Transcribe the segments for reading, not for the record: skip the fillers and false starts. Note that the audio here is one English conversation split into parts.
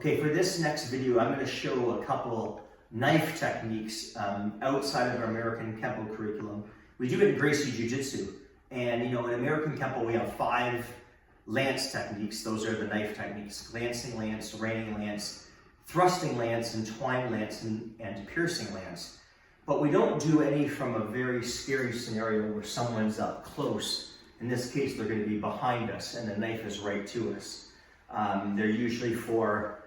Okay, for this next video, I'm going to show a couple knife techniques outside of our American Kempo curriculum. We do it in Gracie Jiu-Jitsu, and in American Kempo we have 5 lance techniques. Those are the knife techniques: lancing lance, reining lance, thrusting lance, entwined lance, and piercing lance. But we don't do any from a very scary scenario where someone's up close. In this case, they're going to be behind us and the knife is right to us. They're usually for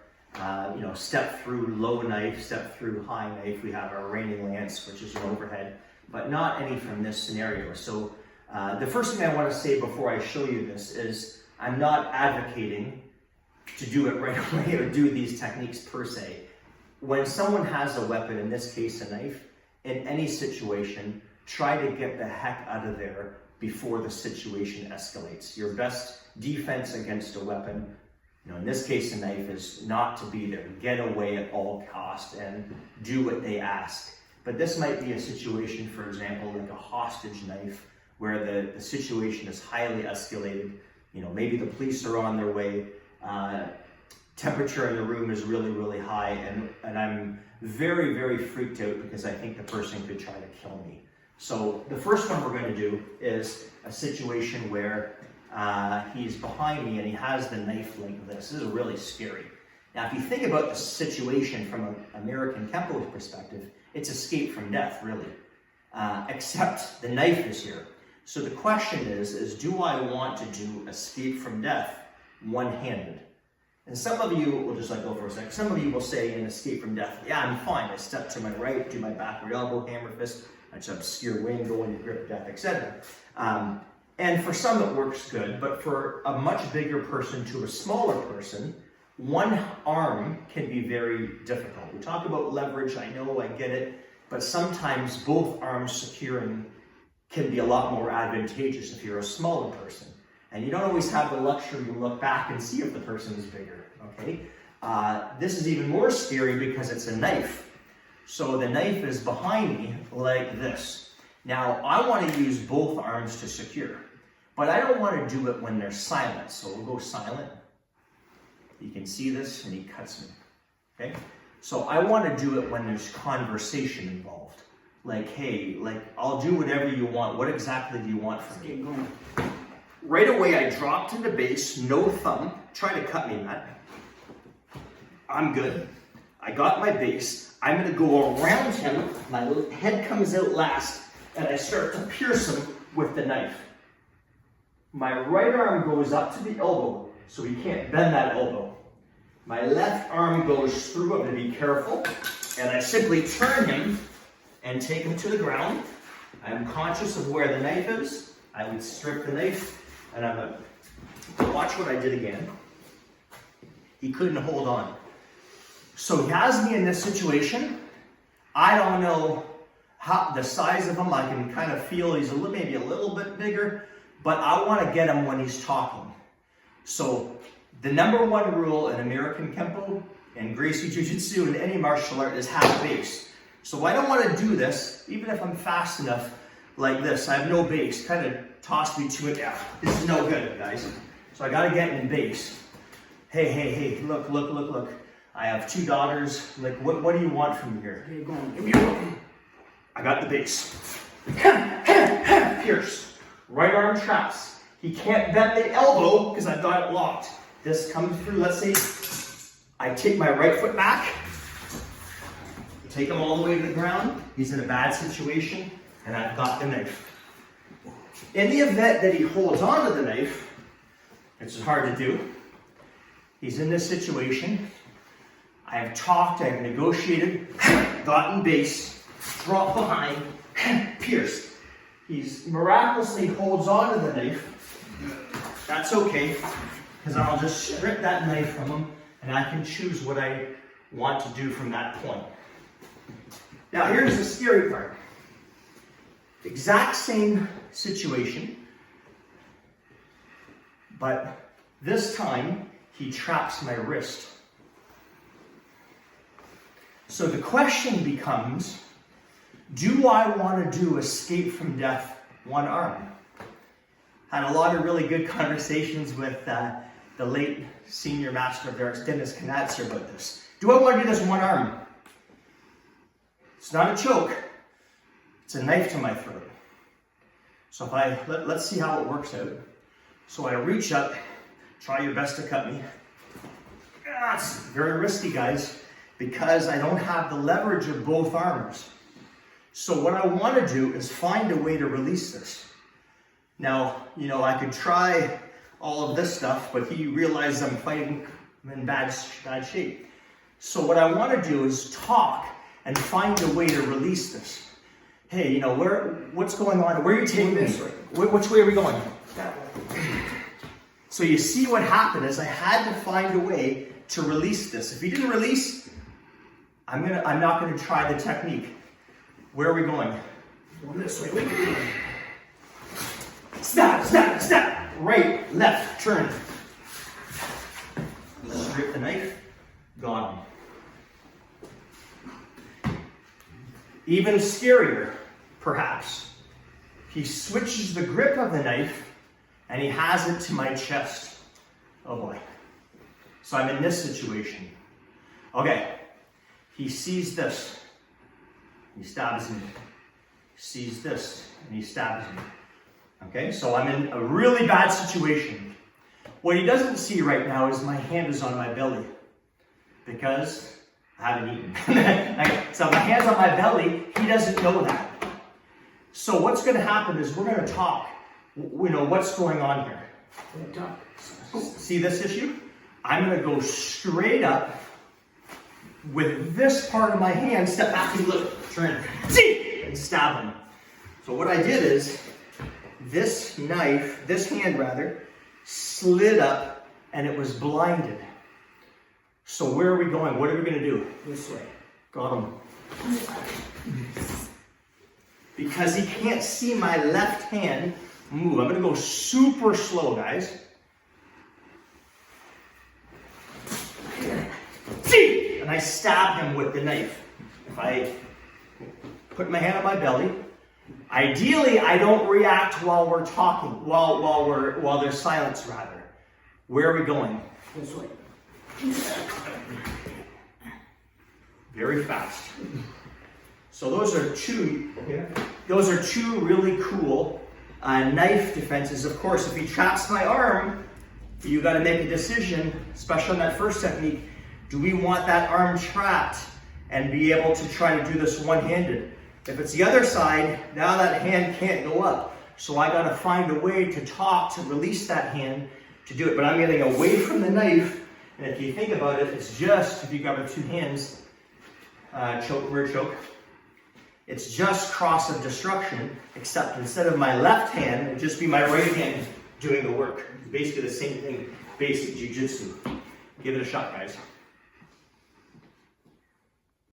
step through low knife, step through high knife. We have our reining lance, which is an overhead, but not any from this scenario. So the first thing I want to say before I show you this is I'm not advocating to do it right away or do these techniques per se. When someone has a weapon, in this case a knife, in any situation, try to get the heck out of there before the situation escalates. Your best defense against a weapon, in this case a knife, is not to be there. Get away at all costs and do what they ask. But this might be a situation, for example, like a hostage knife, where the situation is highly escalated. Maybe the police are on their way, temperature in the room is really, really high, and I'm very, very freaked out because I think the person could try to kill me. So the first one we're going to do is a situation where he's behind me and he has the knife like this. This is really scary. Now, if you think about the situation from an American Kempo perspective, it's escape from death, really. Except the knife is here. So the question is do I want to do escape from death one-handed? And some of you will just go for a second. Some of you will say in escape from death, yeah, I'm fine. I step to my right, do my backward elbow, hammer fist, I just obscure wing, go into grip death, etc. And for some it works good, but for a much bigger person to a smaller person, one arm can be very difficult. We talk about leverage, I know, I get it, but sometimes both arms securing can be a lot more advantageous if you're a smaller person. And you don't always have the luxury to look back and see if the person is bigger, okay? This is even more scary because it's a knife. So the knife is behind me like this. Now, I want to use both arms to secure, but I don't want to do it when they're silent. So we'll go silent. You can see this, and he cuts me, okay? So I want to do it when there's conversation involved. Hey, I'll do whatever you want. What exactly do you want from me? Right away, I dropped into base, no thumb. Try to cut me, Matt. I'm good. I got my base. I'm going to go around him. My head comes out last, and I start to pierce him with the knife. My right arm goes up to the elbow, so he can't bend that elbow. My left arm goes through. I'm going to be careful. And I simply turn him and take him to the ground. I'm conscious of where the knife is. I would strip the knife. And I'm going to watch what I did again. He couldn't hold on. So he has me in this situation. I don't know the size of him. I can kind of feel he's maybe a little bit bigger, but I want to get him when he's talking. So the number one rule in American Kempo and Gracie Jiu-Jitsu and any martial art is have base. So I don't want to do this, even if I'm fast enough like this. I have no base. Kind of toss me to it. Yeah, this is no good, guys. So I got to get in base. Hey, look. I have 2 daughters. What do you want from me here? Here you go. Give me your weapon. I got the base. Pierce. Right arm traps. He can't bend the elbow because I've got it locked. This comes through. Let's say I take my right foot back. Take him all the way to the ground. He's in a bad situation, and I've got the knife. In the event that he holds on to the knife, which is hard to do, he's in this situation. I have talked, I have negotiated, gotten base, dropped behind, pierced. He miraculously holds on to the knife. That's okay, because I'll just strip that knife from him, and I can choose what I want to do from that point. Now here's the scary part. Exact same situation, but this time he traps my wrist. So the question becomes, do I want to do escape from death one arm? Had a lot of really good conversations with the late senior master of the arts, Dennis Knatzer, about this. Do I want to do this one arm? It's not a choke. It's a knife to my throat. So if let's see how it works out. So I reach up, try your best to cut me. It's very risky, guys, because I don't have the leverage of both arms. So what I want to do is find a way to release this. Now, I could try all of this stuff, but he realized I'm fighting, I'm in bad shape. So what I want to do is talk and find a way to release this. Hey, what's going on? Where are you taking me? Which way are we going? That way. So you see what happened is I had to find a way to release this. If he didn't release, I'm not gonna try the technique. Where are we going? Going this way. Snap, snap, snap. Right, left, turn. Strip the knife, got him. Even scarier, perhaps. He switches the grip of the knife and he has it to my chest. Oh boy. So I'm in this situation. Okay, he sees this, he stabs me. He sees this, and he stabs me. Okay, so I'm in a really bad situation. What he doesn't see right now is my hand is on my belly because I haven't eaten. So my hand's on my belly, he doesn't know that. So what's gonna happen is we're gonna talk, what's going on here. See this issue? I'm gonna go straight up with this part of my hand, step back and look, turn, see, and stab him. So what I did is, this hand slid up and it was blinded. So where are we going? What are we gonna do? This way. Got him. Because he can't see my left hand move. I'm gonna go super slow, guys. See! And I stab him with the knife. If I put my hand on my belly, ideally I don't react while we're talking, while there's silence rather. Where are we going? This way. Very fast. So those are two really cool knife defenses. Of course, if he traps my arm, you got to make a decision, especially on that first technique. Do we want that arm trapped and be able to try to do this one-handed? If it's the other side, now that hand can't go up. So I got to find a way to talk to release that hand to do it. But I'm getting away from the knife. And if you think about it, it's just, if you grab with two hands, choke, rear choke. It's just cross of destruction, except instead of my left hand, it'd just be my right hand doing the work. It's basically the same thing, basic jiu-jitsu. Give it a shot, guys.